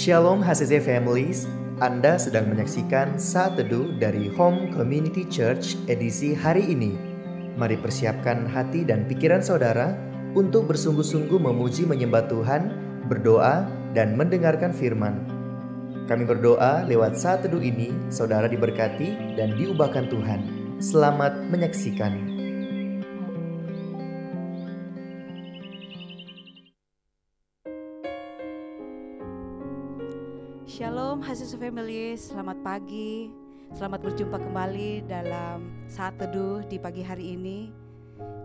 Shalom HCC Families, Anda sedang menyaksikan Saat Teduh dari Home Community Church edisi hari ini. Mari persiapkan hati dan pikiran saudara untuk bersungguh-sungguh memuji menyembah Tuhan, berdoa, dan mendengarkan firman. Kami berdoa lewat Saat Teduh ini, saudara diberkati dan diubahkan Tuhan. Selamat menyaksikan. Shalom HCC Family, selamat pagi. Selamat berjumpa kembali dalam Saat Teduh di pagi hari ini.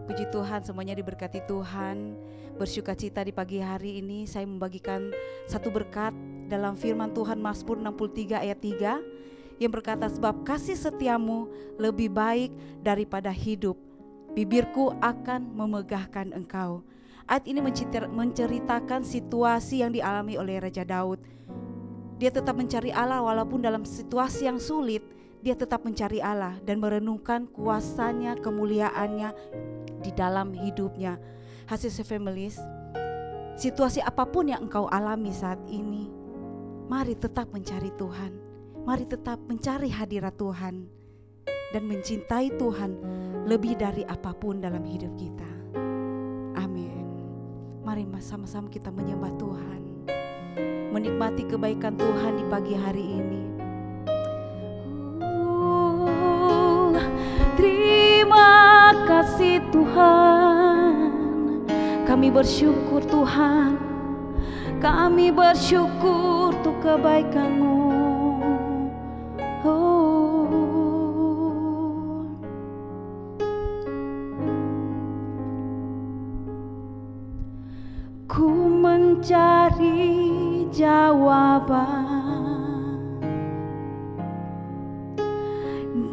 Puji Tuhan, semuanya diberkati Tuhan. Bersukacita di pagi hari ini saya membagikan satu berkat dalam firman Tuhan Mazmur 63 ayat 3 yang berkata, sebab kasih setiamu lebih baik daripada hidup, bibirku akan memegahkan engkau. Ayat ini menceritakan situasi yang dialami oleh Raja Daud. Dia tetap mencari Allah walaupun dalam situasi yang sulit. Dia tetap mencari Allah dan merenungkan kuasanya, kemuliaannya di dalam hidupnya. HCC Families, situasi apapun yang engkau alami saat ini, mari tetap mencari Tuhan. Mari tetap mencari hadirat Tuhan dan mencintai Tuhan lebih dari apapun dalam hidup kita. Amin. Mari sama-sama kita menyembah Tuhan, menikmati kebaikan Tuhan di pagi hari ini. Terima kasih Tuhan, kami bersyukur Tuhan, kami bersyukur untuk kebaikan-Mu. Ku mencari jawaban,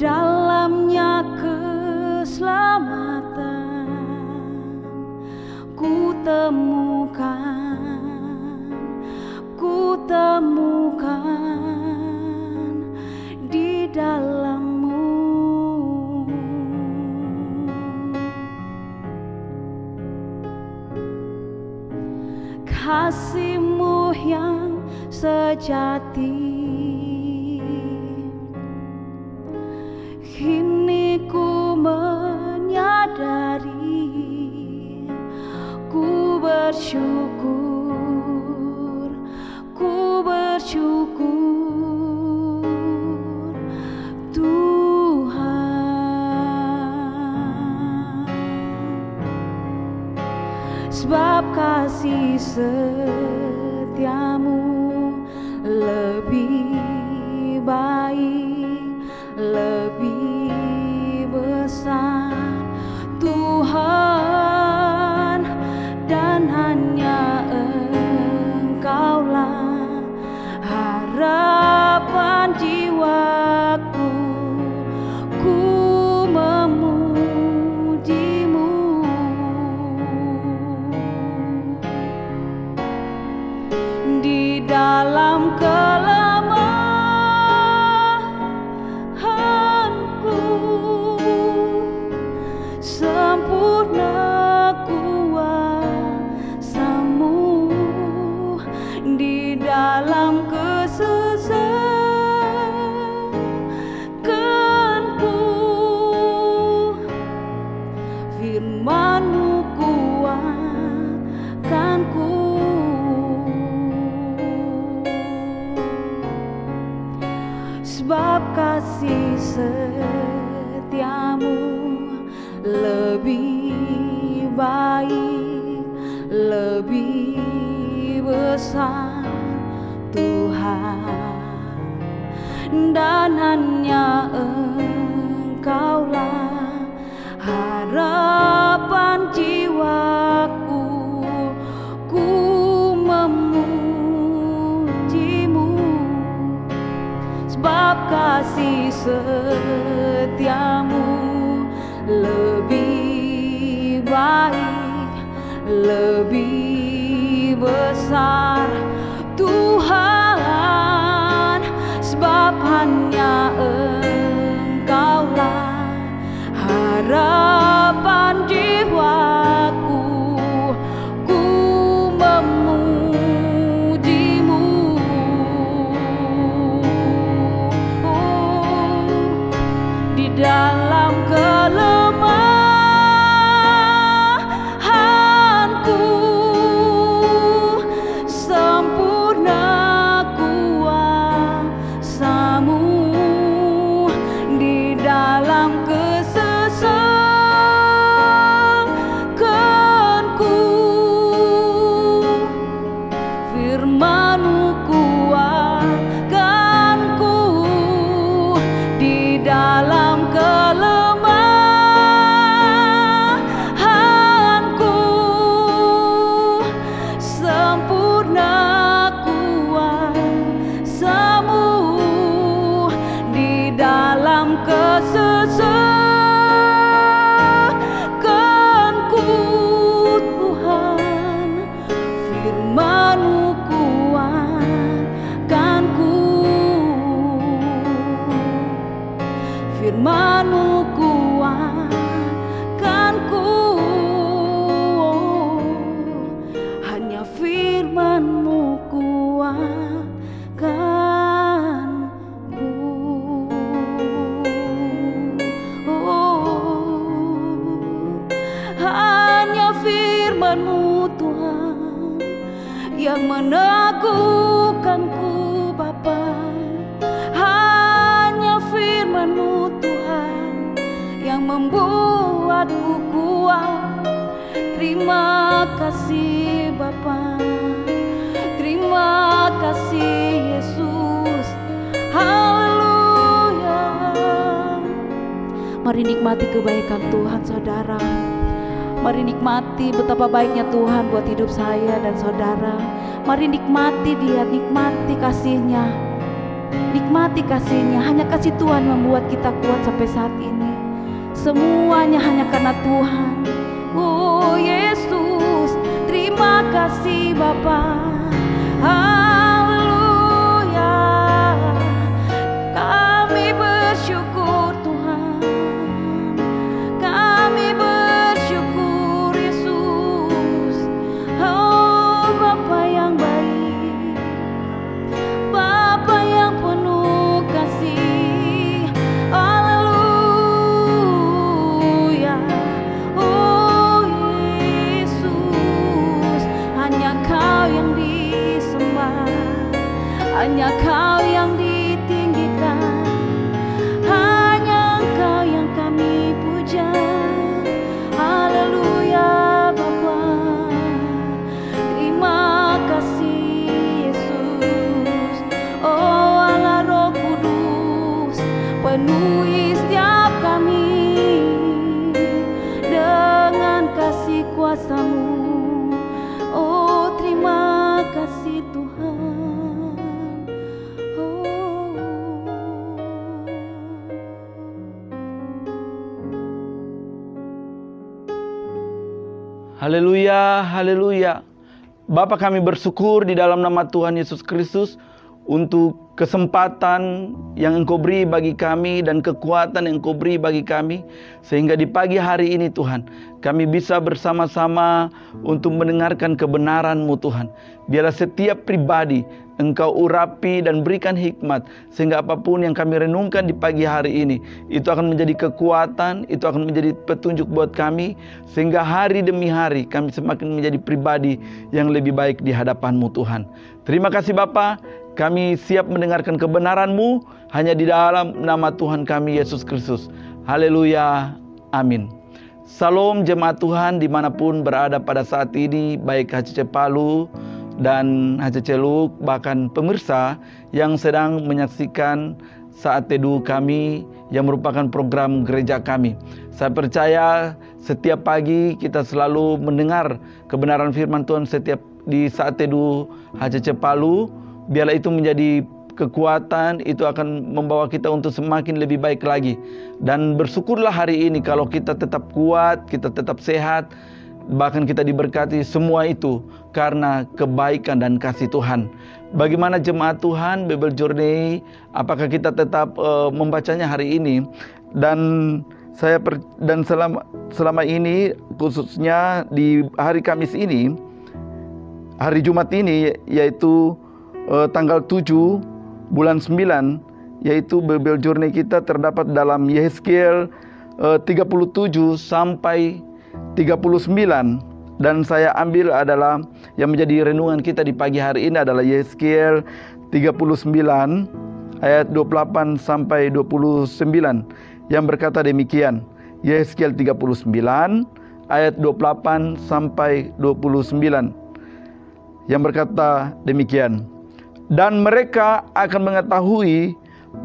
dalamnya keselamatan ku temukan di dalam-Mu. Kasih-Mu yang sejati, kini ku menyadari, ku bersyukur Tuhan, sebab kasih setiamu lebih baik, lebih besar Tuhan, dan hanya Engkaulah harapan jiwaku. Ku memuji-Mu di dalam kelemahanku, sempurna kuasa-Mu di dalam kesesakanku. Firman-Mu kuatkanku, sebab kasih setiamu lebih baik, lebih besar Tuhan, dan hanya Engkaulah harapan jiwaku. Ku memuji-Mu, sebab kasih setiamu lebih baik, lebih besar Tuhan, sebab hanya Engkaulah harapan jiwaku. Ku memuji-Mu, firman-Mu Tuhan yang meneguhkanku Bapa. Hanya firman-Mu Tuhan yang membuatku kuat. Terima kasih Bapa, terima kasih Yesus. Haleluya. Mari nikmati kebaikan Tuhan saudara. Mari nikmati betapa baiknya Tuhan buat hidup saya dan saudara. Mari nikmati Dia, nikmati kasih-Nya. Nikmati kasih-Nya. Hanya kasih Tuhan membuat kita kuat sampai saat ini. Semuanya hanya karena Tuhan. Oh Yesus, terima kasih Bapa. Haleluya. Kami bersyukur Tuhan. Kami bersyukur Yesus. Oh Bapa yang baik, Bapa yang penuh kasih. Haleluya. Oh Yesus, hanya Kau yang disembah, hanya Kau yang ditinggikan, hanya Engkau yang kami puja. Haleluya Bapa. Terima kasih Yesus. Oh Allah Roh Kudus, penuhi setiap kami dengan kasih kuasa-Mu. Oh terima kasih Tuhan. Oh. Haleluya, haleluya. Bapa, kami bersyukur di dalam nama Tuhan Yesus Kristus untuk kesempatan yang Engkau beri bagi kami dan kekuatan yang Engkau beri bagi kami, sehingga di pagi hari ini Tuhan, kami bisa bersama-sama untuk mendengarkan kebenaran-Mu Tuhan. Biarlah setiap pribadi Engkau urapi dan berikan hikmat, sehingga apapun yang kami renungkan di pagi hari ini, itu akan menjadi kekuatan, itu akan menjadi petunjuk buat kami, sehingga hari demi hari kami semakin menjadi pribadi yang lebih baik di hadapan-Mu Tuhan. Terima kasih Bapa, kami siap mendengarkan kebenaran-Mu hanya di dalam nama Tuhan kami Yesus Kristus. Haleluya, amin. Salam jemaat Tuhan dimanapun berada pada saat ini, baik HCC Palu dan HCC Luk, bahkan pemirsa yang sedang menyaksikan saat teduh kami yang merupakan program gereja kami. Saya percaya setiap pagi kita selalu mendengar kebenaran firman Tuhan setiap di saat teduh HCC Palu. Biarlah itu menjadi kekuatan, itu akan membawa kita untuk semakin lebih baik lagi. Dan bersyukurlah hari ini kalau kita tetap kuat, kita tetap sehat, bahkan kita diberkati, semua itu karena kebaikan dan kasih Tuhan. Bagaimana jemaat Tuhan Bible Journey? Apakah kita tetap membacanya hari ini? Dan selama ini, khususnya di hari Kamis ini, hari Jumat ini, yaitu tanggal 7 bulan 9, yaitu Bible Journey kita terdapat dalam Yehezkiel 37 sampai 39, dan saya ambil adalah yang menjadi renungan kita di pagi hari ini adalah Yehezkiel 39 ayat 28 sampai 29 yang berkata demikian. Yehezkiel 39 ayat 28 sampai 29 yang berkata demikian. Dan mereka akan mengetahui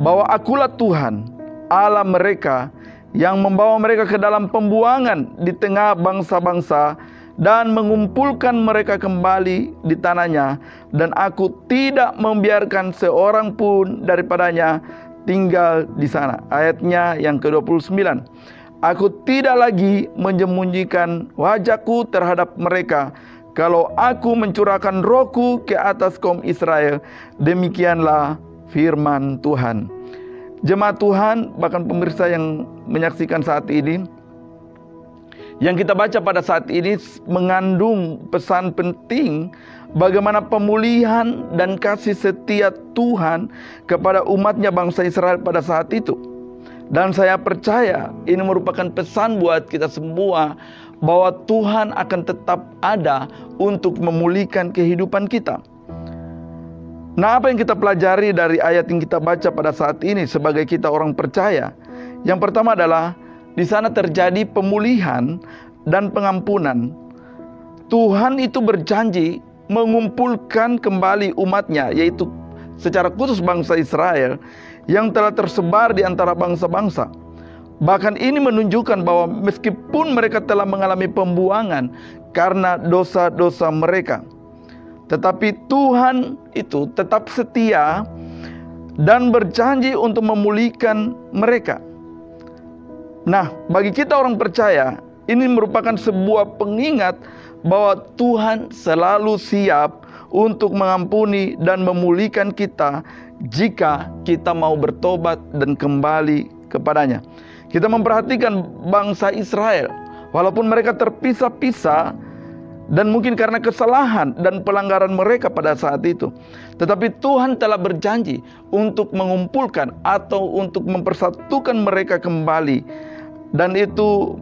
bahwa Akulah Tuhan Allah mereka, yang membawa mereka ke dalam pembuangan di tengah bangsa-bangsa dan mengumpulkan mereka kembali di tanahnya, dan Aku tidak membiarkan seorang pun daripadanya tinggal di sana. Ayatnya yang ke-29. Aku tidak lagi menyembunyikan wajahku terhadap mereka kalau Aku mencurahkan Rohku ke atas kaum Israel. Demikianlah firman Tuhan. Jemaat Tuhan, bahkan pemirsa yang menyaksikan saat ini, yang kita baca pada saat ini mengandung pesan penting bagaimana pemulihan dan kasih setia Tuhan kepada umatnya bangsa Israel pada saat itu. Dan saya percaya ini merupakan pesan buat kita semua, bahwa Tuhan akan tetap ada untuk memulihkan kehidupan kita. Nah, apa yang kita pelajari dari ayat yang kita baca pada saat ini sebagai kita orang percaya? Yang pertama adalah di sana terjadi pemulihan dan pengampunan. Tuhan itu berjanji mengumpulkan kembali umatnya, yaitu secara khusus bangsa Israel yang telah tersebar di antara bangsa-bangsa. Bahkan ini menunjukkan bahwa meskipun mereka telah mengalami pembuangan karena dosa-dosa mereka, tetapi Tuhan itu tetap setia dan berjanji untuk memulihkan mereka. Nah, bagi kita orang percaya, ini merupakan sebuah pengingat bahwa Tuhan selalu siap untuk mengampuni dan memulihkan kita jika kita mau bertobat dan kembali kepadanya. Kita memperhatikan bangsa Israel, walaupun mereka terpisah-pisah dan mungkin karena kesalahan dan pelanggaran mereka pada saat itu, tetapi Tuhan telah berjanji untuk mengumpulkan atau untuk mempersatukan mereka kembali. Dan itu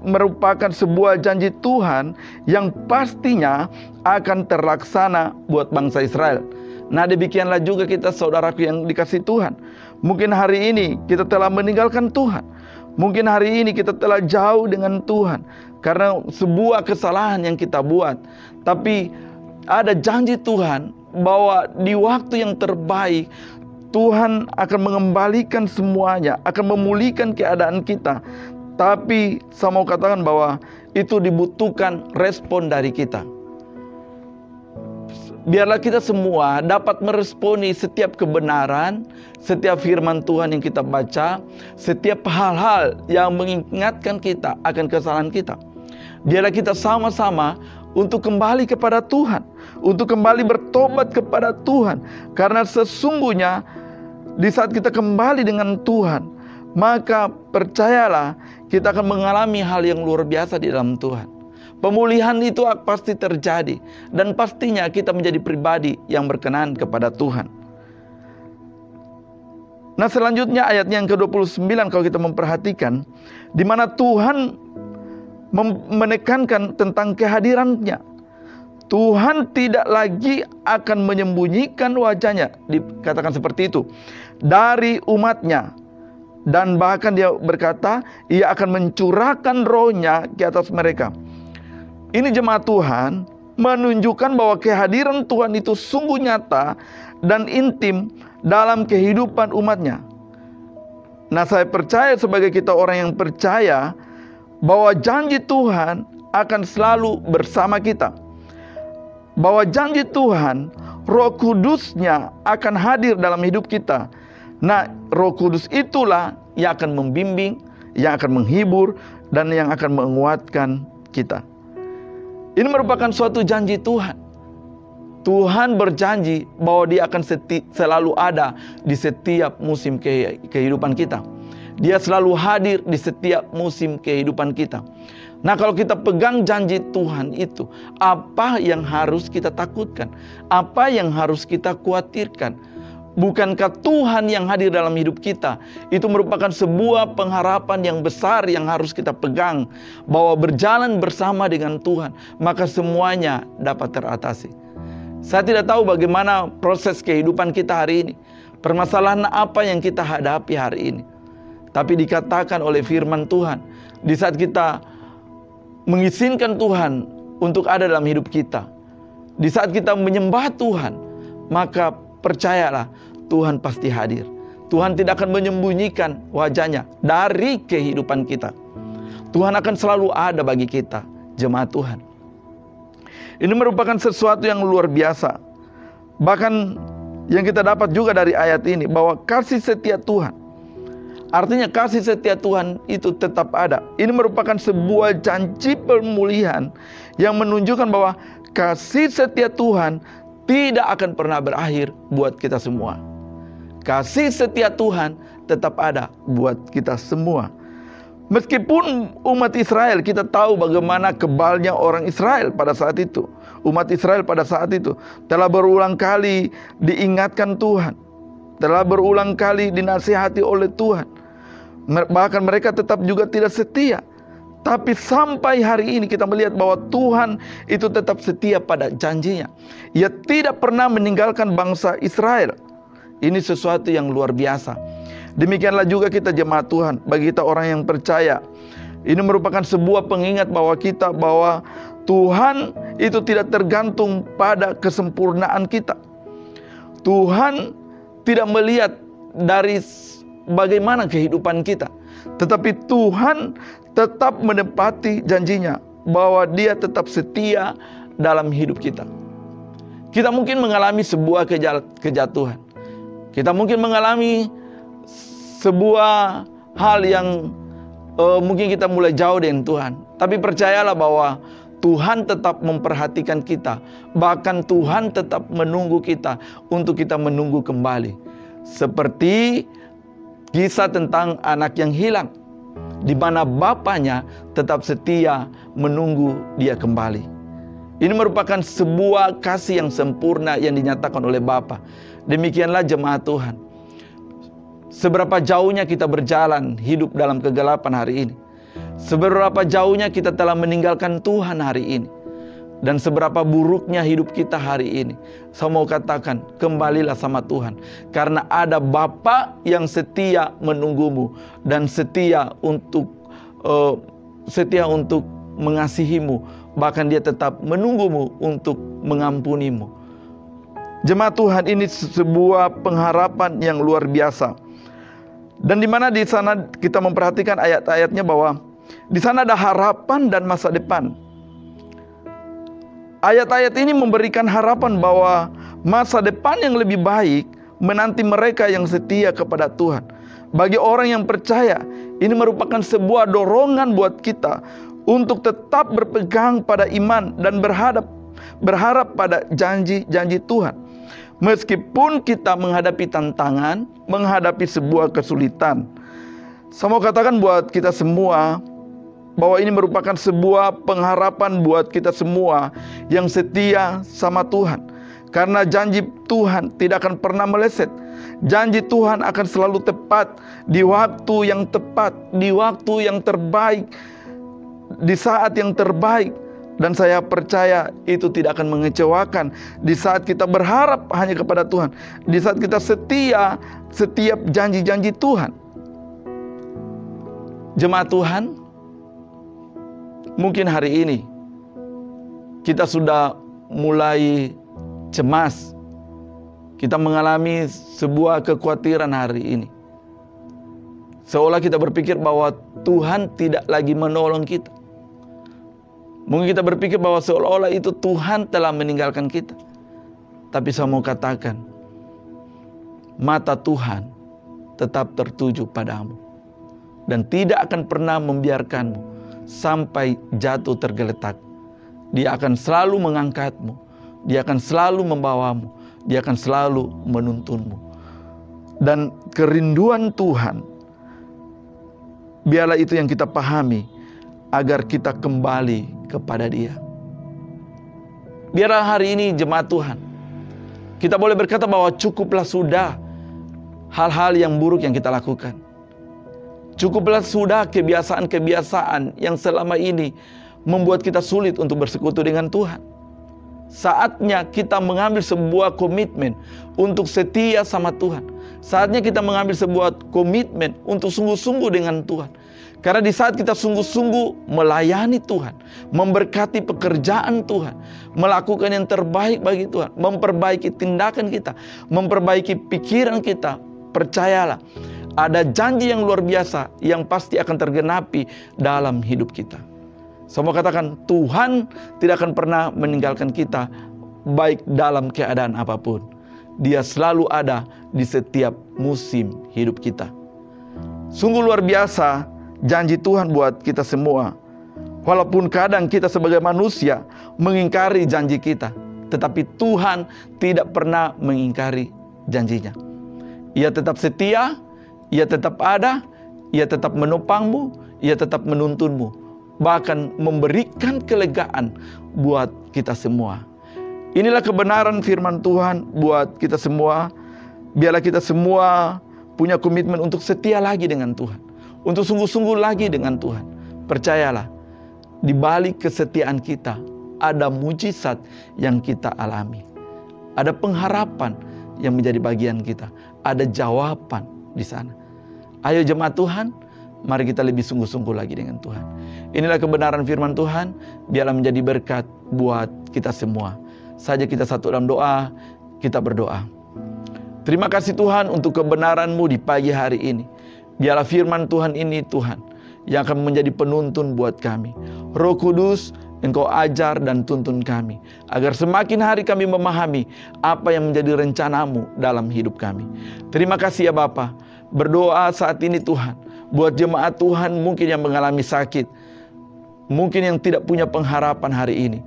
merupakan sebuah janji Tuhan yang pastinya akan terlaksana buat bangsa Israel. Nah, demikianlah juga kita, saudaraku yang dikasihi Tuhan. Mungkin hari ini kita telah meninggalkan Tuhan. Mungkin hari ini kita telah jauh dengan Tuhan karena sebuah kesalahan yang kita buat. Tapi ada janji Tuhan bahwa di waktu yang terbaik Tuhan akan mengembalikan semuanya, akan memulihkan keadaan kita. Tapi saya mau katakan bahwa itu dibutuhkan respon dari kita. Biarlah kita semua dapat meresponi setiap kebenaran, setiap firman Tuhan yang kita baca, setiap hal-hal yang mengingatkan kita akan kesalahan kita. Biarlah kita sama-sama untuk kembali kepada Tuhan, untuk kembali bertobat kepada Tuhan. Karena sesungguhnya di saat kita kembali dengan Tuhan, maka percayalah kita akan mengalami hal yang luar biasa di dalam Tuhan. Pemulihan itu pasti terjadi dan pastinya kita menjadi pribadi yang berkenan kepada Tuhan. Nah, selanjutnya ayatnya yang ke-29 kalau kita memperhatikan, di mana Tuhan menekankan tentang kehadirannya. Tuhan tidak lagi akan menyembunyikan wajahnya, dikatakan seperti itu, dari umatnya. Dan bahkan dia berkata, ia akan mencurahkan rohnya ke atas mereka. Ini jemaat Tuhan menunjukkan bahwa kehadiran Tuhan itu sungguh nyata dan intim dalam kehidupan umatnya. Nah, saya percaya sebagai kita orang yang percaya bahwa janji Tuhan akan selalu bersama kita. Bahwa janji Tuhan, Roh Kudus-Nya akan hadir dalam hidup kita. Nah, Roh Kudus itulah yang akan membimbing, yang akan menghibur, dan yang akan menguatkan kita. Ini merupakan suatu janji Tuhan. Tuhan berjanji bahwa Dia akan selalu ada di setiap musim kehidupan kita. Dia selalu hadir di setiap musim kehidupan kita. Nah, kalau kita pegang janji Tuhan itu, apa yang harus kita takutkan? Apa yang harus kita khawatirkan? Bukankah Tuhan yang hadir dalam hidup kita? Itu merupakan sebuah pengharapan yang besar yang harus kita pegang. Bahwa berjalan bersama dengan Tuhan, maka semuanya dapat teratasi. Saya tidak tahu bagaimana proses kehidupan kita hari ini. Permasalahan apa yang kita hadapi hari ini. Tapi dikatakan oleh firman Tuhan, di saat kita mengizinkan Tuhan untuk ada dalam hidup kita, di saat kita menyembah Tuhan, maka percayalah, Tuhan pasti hadir. Tuhan tidak akan menyembunyikan wajahnya dari kehidupan kita. Tuhan akan selalu ada bagi kita, jemaat Tuhan. Ini merupakan sesuatu yang luar biasa. Bahkan yang kita dapat juga dari ayat ini, bahwa kasih setia Tuhan, artinya kasih setia Tuhan itu tetap ada. Ini merupakan sebuah janji pemulihan yang menunjukkan bahwa kasih setia Tuhan tidak akan pernah berakhir buat kita semua. Kasih setia Tuhan tetap ada buat kita semua. Meskipun umat Israel, kita tahu bagaimana kebalnya orang Israel pada saat itu. Umat Israel pada saat itu telah berulang kali diingatkan Tuhan, telah berulang kali dinasihati oleh Tuhan. Bahkan mereka tetap juga tidak setia. Tapi sampai hari ini kita melihat bahwa Tuhan itu tetap setia pada janjinya. Ia tidak pernah meninggalkan bangsa Israel. Ini sesuatu yang luar biasa. Demikianlah juga kita jemaat Tuhan, bagi kita orang yang percaya. Ini merupakan sebuah pengingat bahwa Tuhan itu tidak tergantung pada kesempurnaan kita. Tuhan tidak melihat dari bagaimana kehidupan kita, tetapi Tuhan tetap menepati janjinya bahwa Dia tetap setia dalam hidup kita. Kita mungkin mengalami sebuah kejatuhan. Kita mungkin mengalami sebuah hal yang mungkin kita mulai jauh dengan Tuhan. Tapi percayalah bahwa Tuhan tetap memperhatikan kita. Bahkan Tuhan tetap menunggu kita untuk kita menunggu kembali. Seperti kisah tentang anak yang hilang, di mana bapaknya tetap setia menunggu dia kembali. Ini merupakan sebuah kasih yang sempurna yang dinyatakan oleh Bapa. Demikianlah jemaat Tuhan. Seberapa jauhnya kita berjalan hidup dalam kegelapan hari ini. Seberapa jauhnya kita telah meninggalkan Tuhan hari ini. Dan seberapa buruknya hidup kita hari ini. Saya mau katakan, kembalilah sama Tuhan. Karena ada Bapa yang setia menunggumu. Dan setia untuk mengasihimu. Bahkan Dia tetap menunggumu untuk mengampunimu. Jemaat Tuhan, ini sebuah pengharapan yang luar biasa. Dan di mana di sana kita memperhatikan ayat-ayatnya bahwa di sana ada harapan dan masa depan. Ayat-ayat ini memberikan harapan bahwa masa depan yang lebih baik menanti mereka yang setia kepada Tuhan. Bagi orang yang percaya, ini merupakan sebuah dorongan buat kita untuk tetap berpegang pada iman dan berharap pada janji-janji Tuhan. Meskipun kita menghadapi tantangan, menghadapi sebuah kesulitan. Saya mau katakan buat kita semua bahwa ini merupakan sebuah pengharapan buat kita semua yang setia sama Tuhan. Karena janji Tuhan tidak akan pernah meleset. Janji Tuhan akan selalu tepat di waktu yang tepat, di waktu yang terbaik, di saat yang terbaik. Dan saya percaya itu tidak akan mengecewakan di saat kita berharap hanya kepada Tuhan. Di saat kita setia setiap janji-janji Tuhan. Jemaat Tuhan, mungkin hari ini kita sudah mulai cemas. Kita mengalami sebuah kekhawatiran hari ini. Seolah kita berpikir bahwa Tuhan tidak lagi menolong kita. Mungkin kita berpikir bahwa seolah-olah itu Tuhan telah meninggalkan kita. Tapi saya mau katakan, mata Tuhan tetap tertuju padamu. Dan tidak akan pernah membiarkanmu sampai jatuh tergeletak. Dia akan selalu mengangkatmu. Dia akan selalu membawamu. Dia akan selalu menuntunmu. Dan kerinduan Tuhan, biarlah itu yang kita pahami, agar kita kembali kepada Dia. Biarlah hari ini jemaat Tuhan, kita boleh berkata bahwa cukuplah sudah hal-hal yang buruk yang kita lakukan. Cukuplah sudah kebiasaan-kebiasaan yang selama ini membuat kita sulit untuk bersekutu dengan Tuhan. Saatnya kita mengambil sebuah komitmen untuk setia sama Tuhan. Saatnya kita mengambil sebuah komitmen untuk sungguh-sungguh dengan Tuhan. Karena di saat kita sungguh-sungguh melayani Tuhan, memberkati pekerjaan Tuhan, melakukan yang terbaik bagi Tuhan, memperbaiki tindakan kita, memperbaiki pikiran kita, percayalah, ada janji yang luar biasa yang pasti akan tergenapi dalam hidup kita. Saya mau katakan, Tuhan tidak akan pernah meninggalkan kita, baik dalam keadaan apapun. Dia selalu ada di setiap musim hidup kita. Sungguh luar biasa janji Tuhan buat kita semua. Walaupun kadang kita sebagai manusia mengingkari janji kita, tetapi Tuhan tidak pernah mengingkari janjinya. Ia tetap setia, Ia tetap ada, Ia tetap menopangmu, Ia tetap menuntunmu, bahkan memberikan kelegaan buat kita semua. Inilah kebenaran firman Tuhan buat kita semua. Biarlah kita semua punya komitmen untuk setia lagi dengan Tuhan, untuk sungguh-sungguh lagi dengan Tuhan. percayalah, di balik kesetiaan kita ada mujizat yang kita alami. Ada pengharapan yang menjadi bagian kita. Ada jawaban di sana. Ayo jemaat Tuhan, mari kita lebih sungguh-sungguh lagi dengan Tuhan. Inilah kebenaran firman Tuhan, biarlah menjadi berkat buat kita semua. Saja kita satu dalam doa, kita berdoa. Terima kasih Tuhan untuk kebenaran-Mu di pagi hari ini. Biarlah firman Tuhan ini Tuhan, yang akan menjadi penuntun buat kami. Roh Kudus, Engkau ajar dan tuntun kami, agar semakin hari kami memahami apa yang menjadi rencana-Mu dalam hidup kami. Terima kasih ya Bapa. Berdoa saat ini Tuhan, buat jemaat Tuhan mungkin yang mengalami sakit, mungkin yang tidak punya pengharapan hari ini.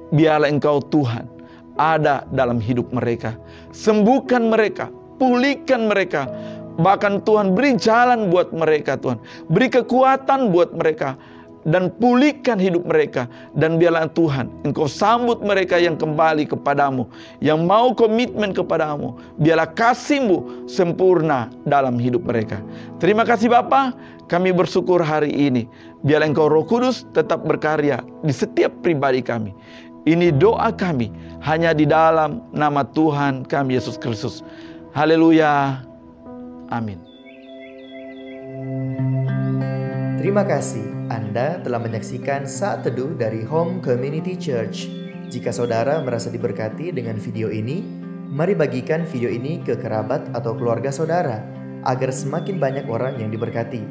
Biarlah Engkau Tuhan ada dalam hidup mereka. Sembuhkan mereka, pulihkan mereka. Bahkan Tuhan beri jalan buat mereka Tuhan. Beri kekuatan buat mereka. Dan pulihkan hidup mereka. Dan biarlah Tuhan Engkau sambut mereka yang kembali kepadamu, yang mau komitmen kepadamu. Biarlah kasih-Mu sempurna dalam hidup mereka. Terima kasih Bapa. Kami bersyukur hari ini. Biarlah Engkau Roh Kudus tetap berkarya di setiap pribadi kami. Ini doa kami hanya di dalam nama Tuhan kami Yesus Kristus. Haleluya. Amin. Terima kasih Anda telah menyaksikan Saat Teduh dari Home Community Church. Jika saudara merasa diberkati dengan video ini, mari bagikan video ini ke kerabat atau keluarga saudara, agar semakin banyak orang yang diberkati.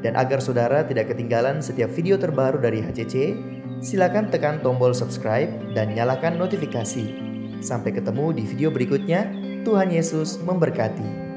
Dan agar saudara tidak ketinggalan setiap video terbaru dari HCC, silakan tekan tombol subscribe dan nyalakan notifikasi. Sampai ketemu di video berikutnya. Tuhan Yesus memberkati.